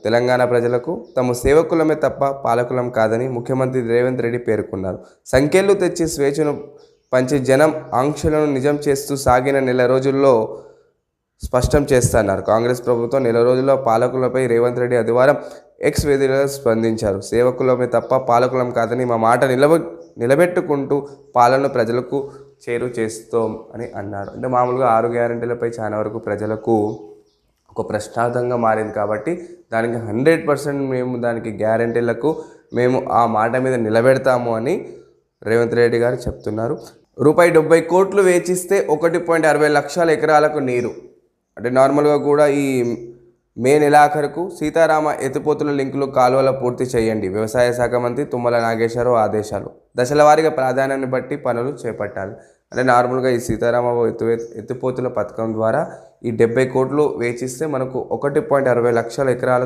తెలంగాణ ప్రజలకు తాము సేవకులమే తప్ప పాలకులం కాదని ముఖ్యమంత్రి రేవంత్ రెడ్డి పేర్కొన్నారు. సంఖ్యలు తెచ్చి స్వేచ్ఛను పంచి జనం ఆంక్షలను నిజం చేస్తూ సాగిన నెల రోజుల్లో స్పష్టం చేస్తున్నారు. కాంగ్రెస్ ప్రభుత్వం నెల రోజుల్లో పాలకులపై రేవంత్ రెడ్డి ఆదివారం ఎక్స్ వేదికగా స్పందించారు. సేవకులమే తప్ప పాలకులం కాదని మా మాట నిలబెట్టుకుంటూ పాలనను ప్రజలకు చేరు చేస్తాం అని అన్నారు. అంటే మామూలుగా 6 గ్యారెంటీలపై చాలా వరకు ప్రజలకు ఒక ప్రశ్నార్థంగా మారింది కాబట్టి దానికి 100% మేము దానికి గ్యారెంటీలకు మేము ఆ మాట మీద నిలబెడతాము అని రేవంత్ రెడ్డి గారు చెప్తున్నారు. రూపాయి 70 కోట్లు వేచిస్తే 1.60 లక్షల ఎకరాలకు నీరు. అంటే నార్మల్గా కూడా ఈ మే నెలాఖరుకు సీతారామ ఎత్తిపోతుల లింకులు కాలువల పూర్తి చేయండి. వ్యవసాయ శాఖ మంత్రి తుమ్మల నాగేశ్వరరావు ఆదేశాలు. దశల వారీగా ప్రాధాన్యాన్ని బట్టి పనులు చేపట్టాలి. అంటే నార్మల్గా ఈ సీతారామ ఎత్తిపోతుల పథకం ద్వారా ఈ 70 కోట్లు వేచిస్తే మనకు 1.60 లక్షల ఎకరాలకు